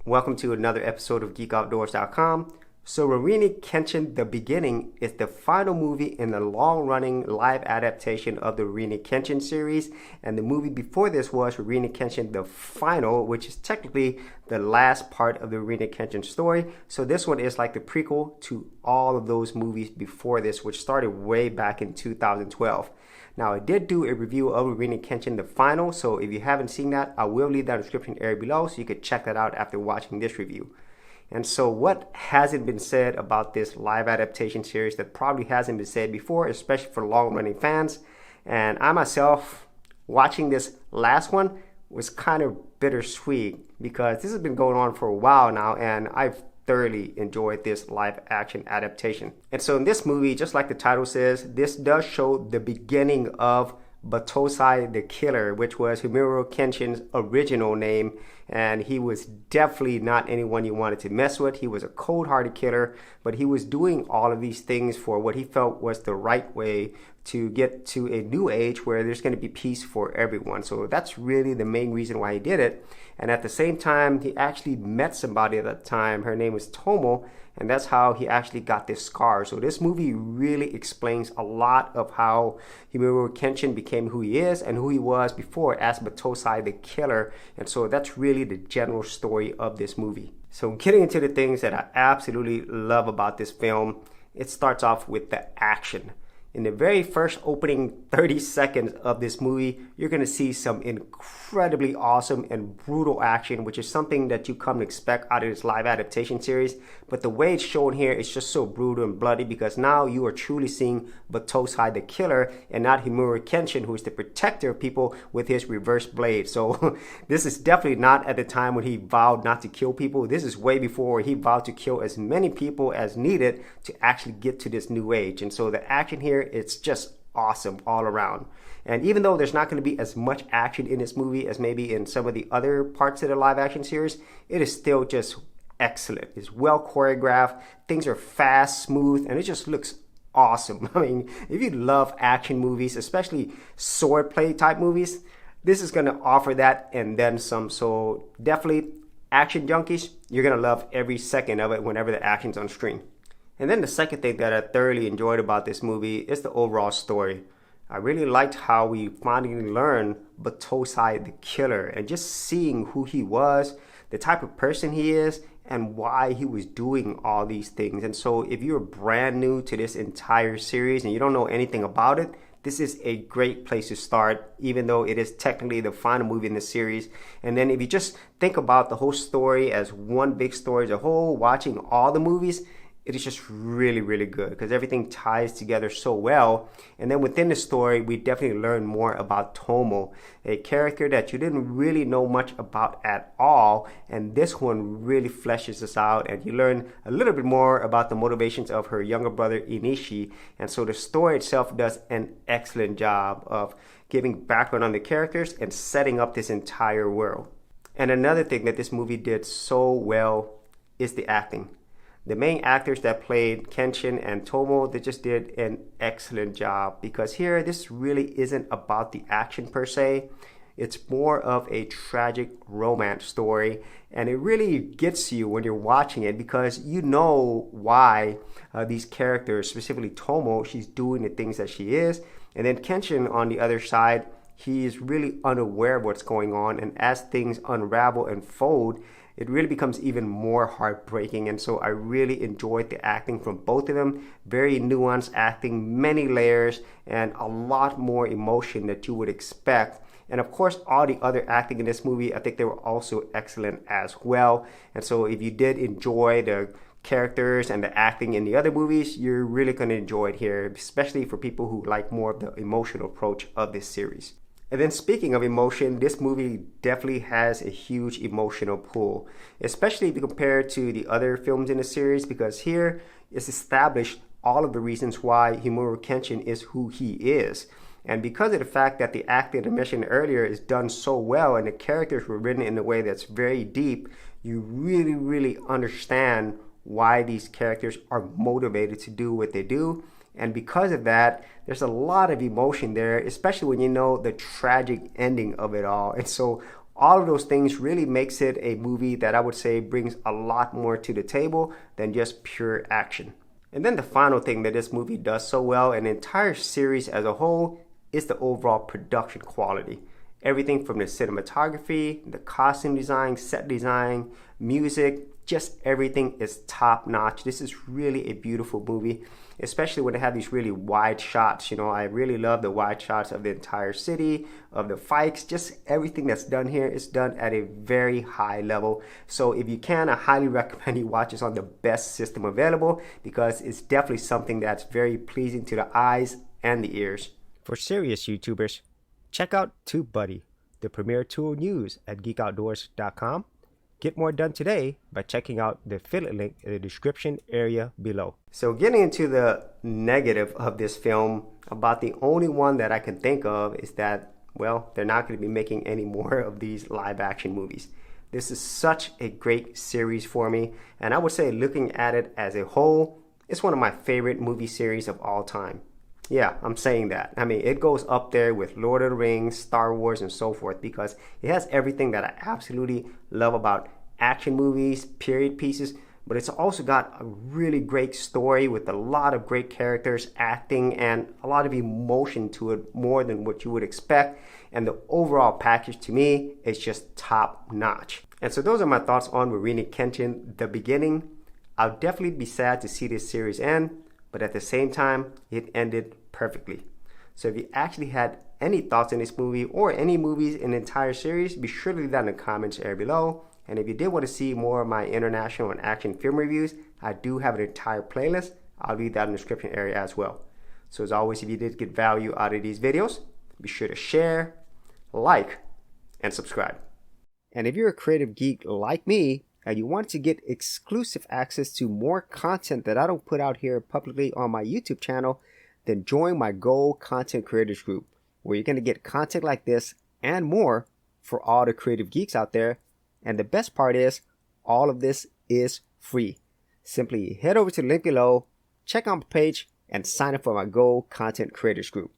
Welcome to another episode of GeekOutdoors.com. So Rurouni Kenshin The Beginning is the final movie in the long-running live adaptation of the Rurouni Kenshin series, and the movie before this was Rurouni Kenshin The Final, which is technically the last part of the Rurouni Kenshin story. So this one is like the prequel to all of those movies before this, which started way back in 2012. Now, I did do a review of Rurouni Kenshin The Final, so if you haven't seen that, I will leave that description area below so you could check that out after watching this review. And so what hasn't been said about this live adaptation series that probably hasn't been said before, especially for long-running fans? And I myself, watching this last one, was kind of bittersweet because this has been going on for a while now, and I've thoroughly enjoyed this live action adaptation. And so in this movie, just like the title says, this does show the beginning of Battosai the Killer, which was Rurouni Kenshin's original name, and he was definitely not anyone you wanted to mess with. He was a cold-hearted killer, but he was doing all of these things for what he felt was the right way to get to a new age where there's going to be peace for everyone. So that's really the main reason why he did it. And at the same time, he actually met somebody at that time. Her name was Tomo, and that's how he actually got this scar. So this movie really explains a lot of how Rurouni Kenshin became who he is and who he was before as Battosai the Killer. And so that's really the general story of this movie. So getting into the things that I absolutely love about this film, it starts off with the action. In the very first opening 30 seconds of this movie, you're going to see some incredibly awesome and brutal action, which is something that you come to expect out of this live adaptation series. But the way it's shown here is just so brutal and bloody because now you are truly seeing Battosai the Killer and not Rurouni Kenshin, who is the protector of people with his reverse blade. So this is definitely not at the time when he vowed not to kill people. This is way before he vowed to kill as many people as needed to actually get to this new age. And so the action here, it's just awesome all around. And even though there's not going to be as much action in this movie as maybe in some of the other parts of the live action series, it is still just excellent. It's well choreographed, things are fast, smooth, and it just looks awesome. I mean, if you love action movies, especially swordplay type movies, this is going to offer that and then some. So definitely action junkies, you're going to love every second of it whenever the action's on screen. And then the second thing that I thoroughly enjoyed about this movie is the overall story. I really liked how we finally learned Battosai the Killer and just seeing who he was, the type of person he is, and why he was doing all these things. And so if you're brand new to this entire series and you don't know anything about it, this is a great place to start, even though it is technically the final movie in the series. And then if you just think about the whole story as one big story as a whole, watching all the movies, it is just really, really good because everything ties together so well. And then within the story, we definitely learn more about Tomo, a character that you didn't really know much about at all. And this one really fleshes this out, and you learn a little bit more about the motivations of her younger brother, Inishi. And so the story itself does an excellent job of giving background on the characters and setting up this entire world. And another thing that this movie did so well is the acting. The main actors that played Kenshin and Tomo, they just did an excellent job because here, this really isn't about the action per se. It's more of a tragic romance story, and it really gets you when you're watching it because you know why these characters, specifically Tomo, she's doing the things that she is. And then Kenshin, on the other side, he is really unaware of what's going on, and as things unravel and fold, it really becomes even more heartbreaking. And so I really enjoyed the acting from both of them. Very nuanced acting, many layers, and a lot more emotion that you would expect. And of course, all the other acting in this movie, I think they were also excellent as well. And so if you did enjoy the characters and the acting in the other movies, you're really going to enjoy it here, especially for people who like more of the emotional approach of this series. And then speaking of emotion, this movie definitely has a huge emotional pull, especially if you compare it to the other films in the series, because here it's established all of the reasons why Rurouni Kenshin is who he is. And because of the fact that the acting I mentioned earlier is done so well and the characters were written in a way that's very deep, you really, really understand why these characters are motivated to do what they do. And because of that, there's a lot of emotion there, especially when you know the tragic ending of it all. And so All of those things really makes it a movie that I would say brings a lot more to the table than just pure action. And then the final thing that this movie does so well, and the entire series as a whole, is the overall production quality. Everything from the cinematography, the costume design, set design, music, just everything is top notch. This is really a beautiful movie, especially when they have these really wide shots. You know, I really love the wide shots of the entire city, of the fights, just everything that's done here is done at a very high level. So if you can, I highly recommend you watch this on the best system available, because it's definitely something that's very pleasing to the eyes and the ears. For serious YouTubers, check out TubeBuddy, the premier tool news at geekoutdoors.com. Get more done today by checking out the affiliate link in the description area below. So getting into the negative of this film, about the only one that I can think of is that, well, they're not going to be making any more of these live action movies. This is such a great series for me, and I would say looking at it as a whole, it's one of my favorite movie series of all time. Yeah, I'm saying that. I mean, it goes up there with Lord of the Rings, Star Wars, and so forth, because it has everything that I absolutely love about action movies, period pieces, but it's also got a really great story with a lot of great characters, acting, and a lot of emotion to it, more than what you would expect. And the overall package to me is just top notch. And so those are my thoughts on Rurouni Kenshin, The Beginning. I'll definitely be sad to see this series end, but at the same time, it ended perfectly. So if you actually had any thoughts on this movie or any movies in the entire series, be sure to leave that in the comments area below. And if you did want to see more of my international and action film reviews, I do have an entire playlist. I'll leave that in the description area as well. So as always, if you did get value out of these videos, be sure to share, like, and subscribe. And if you're a creative geek like me, and you want to get exclusive access to more content that I don't put out here publicly on my YouTube channel, then join my Gold Content Creators Group, where you're going to get content like this and more for all the creative geeks out there. And the best part is, all of this is free. Simply head over to the link below, check out my page, and sign up for my Gold Content Creators Group.